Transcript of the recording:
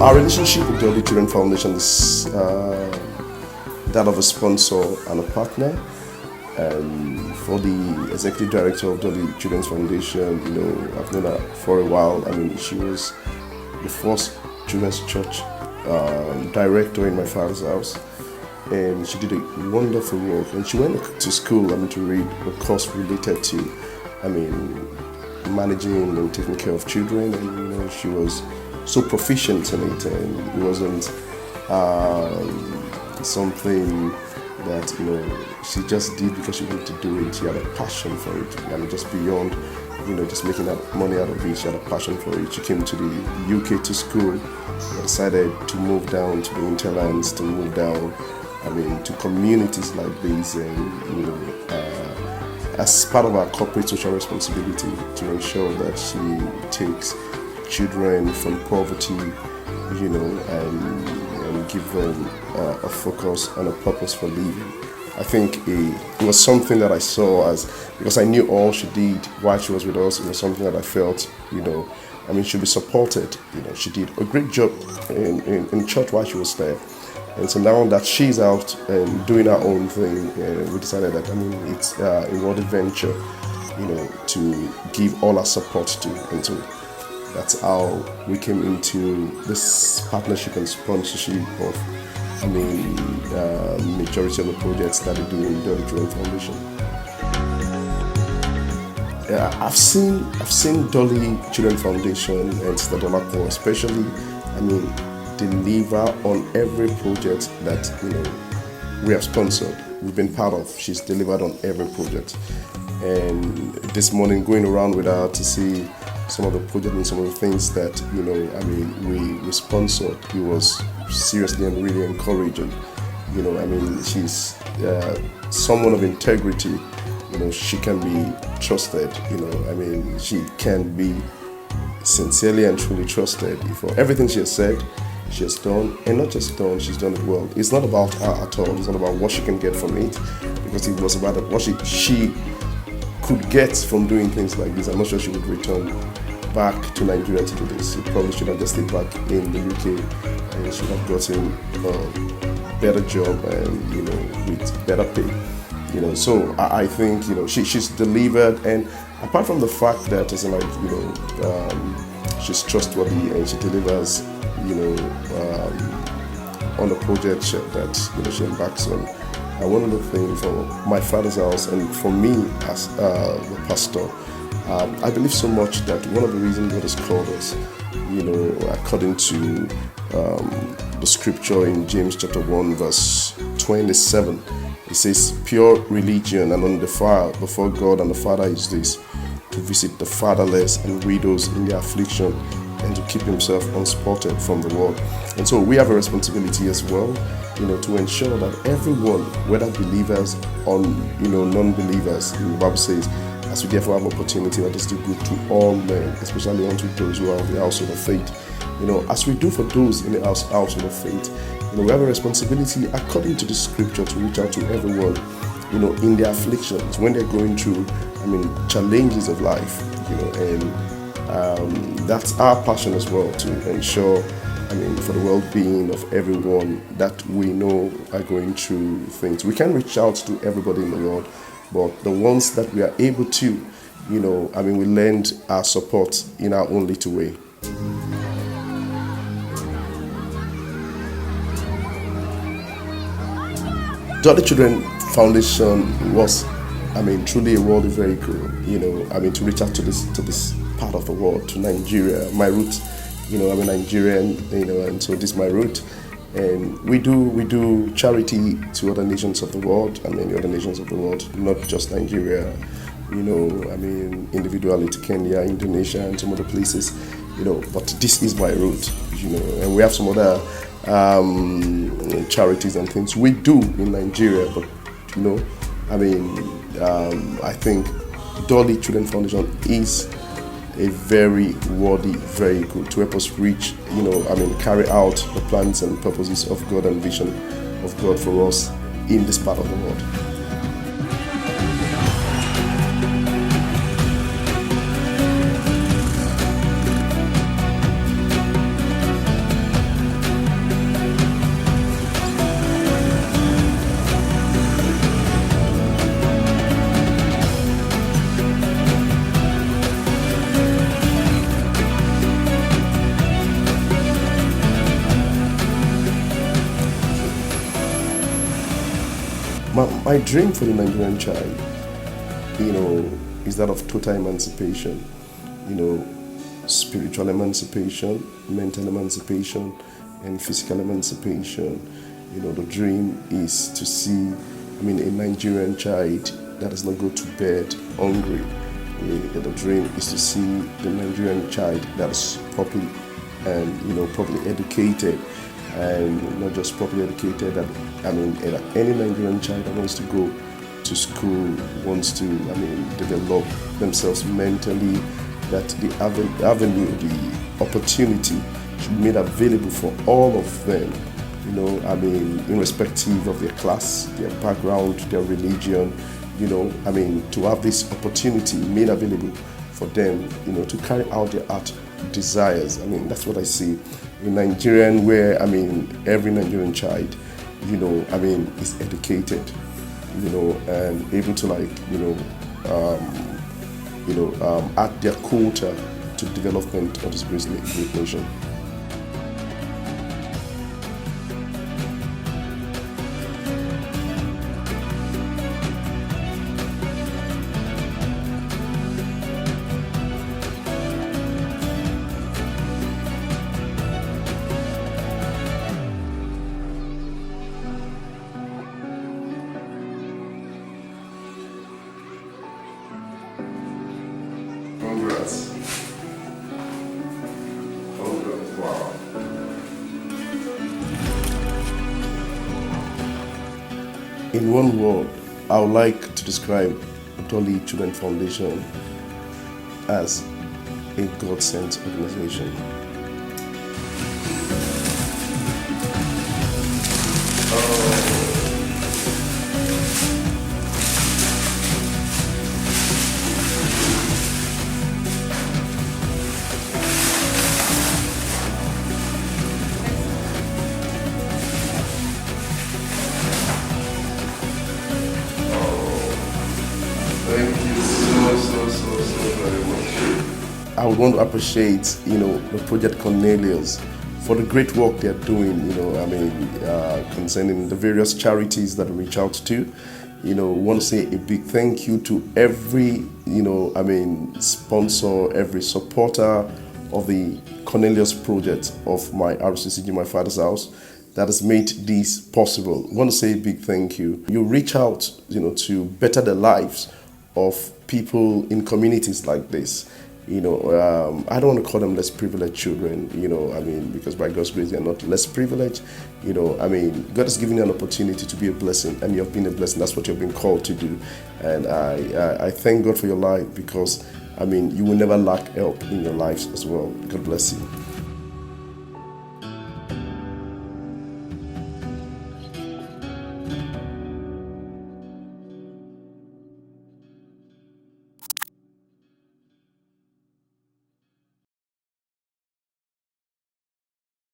Our relationship with Dolly Children Foundation is that of a sponsor and a partner. For the executive director of Dolly Children's Foundation, I've known her for a while. She was the first children's church director in my father's house, and she did a wonderful work. And she went to school, to read a course related to, managing and taking care of children. And she was so proficient in it, and it wasn't something that she just did because she wanted to do it. She had a passion for it, just beyond just making money out of it. She had a passion for it. She came to the UK to school, decided to move down to the hinterlands, to move down to communities like this, and as part of our corporate social responsibility, to ensure that she takes children from poverty, and give them a focus and a purpose for living. I think it was something that I saw because I knew all she did while she was with us. It was something that I felt, she'd be supported. She did a great job in church while she was there. And so now that she's out and doing her own thing, we decided that, it's a worthy venture, to give all our support to. And so that's how we came into this partnership and sponsorship of, majority of the projects that we do in Dolly Children Foundation. I've seen Dolly Children Foundation and Sister Dolako especially, deliver on every project that we have sponsored. We've been part of. She's delivered on every project. And this morning, going around with her to see some of the projects and some of the things that we sponsored, it was seriously and really encouraging. She's someone of integrity. She can be trusted. She can be sincerely and truly trusted. For everything she has said, she has done, and not just done, she's done it well. It's not about her at all. It's not about what she can get from it, because it was about what she could get from doing things like this. I'm not sure she would return back to Nigeria to do this. She probably should have just stayed back in the UK and should have gotten a better job and with better pay. So I think she's delivered, and apart from the fact that she's trustworthy and she delivers on the project that she embarks on. One of the things for my father's house and for me as the pastor, I believe so much that one of the reasons God has called us, according to the scripture in James chapter 1 verse 27, it says, pure religion and undefiled before God and the Father is this, to visit the fatherless and widows in their affliction, and to keep himself unspotted from the world. And so we have a responsibility as well, to ensure that everyone, whether believers or non-believers, the Bible says, as we therefore have opportunity, let us do good to all men, especially unto those who are of the household of faith. As we do for those in the household of faith, we have a responsibility according to the scripture to reach out to everyone, in their afflictions, when they're going through, challenges of life, and that's our passion as well, to ensure, for the well-being of everyone that we know are going through things. We can reach out to everybody in the world, but the ones that we are able to, we lend our support in our own little way. Dolly Children Foundation was, truly a world vehicle, to reach out to this part of the world, to Nigeria. My roots, I'm a Nigerian, and so this is my root. And we do charity to other nations of the world, the other nations of the world, not just Nigeria, individually to Kenya, Indonesia, and some other places, but this is my root, and we have some other charities and things we do in Nigeria, but I think Dolly Children Foundation is a very worthy vehicle to help us reach, carry out the plans and purposes of God and vision of God for us in this part of the world. My dream for the Nigerian child, is that of total emancipation, spiritual emancipation, mental emancipation, and physical emancipation. The dream is to see, a Nigerian child that does not go to bed hungry. The dream is to see the Nigerian child that is properly and properly educated, and not just properly educated. Any Nigerian child that wants to go to school, wants to develop themselves mentally, that the avenue, the opportunity should be made available for all of them. Irrespective of their class, their background, their religion, to have this opportunity made available for them, to carry out their art desires. That's what I see in Nigerian, where, every Nigerian child, is educated, and able to add their quota to the development of this great nation. Congrats. Congrats. Wow. In one word, I would like to describe Dolly Children Foundation as a God-sent organization. Thank you so very much. I would want to appreciate, the Project Cornelius for the great work they're doing, concerning the various charities that we reach out to. Want to say a big thank you to every, sponsor, every supporter of the Cornelius project of my RCCG, my father's house, that has made this possible. Want to say a big thank you. You reach out, to better the lives of people in communities like this. I don't want to call them less privileged children, because by God's grace, they are not less privileged. God has given you an opportunity to be a blessing, and you have been a blessing. That's what you've been called to do. And I thank God for your life, because, you will never lack help in your lives as well. God bless you.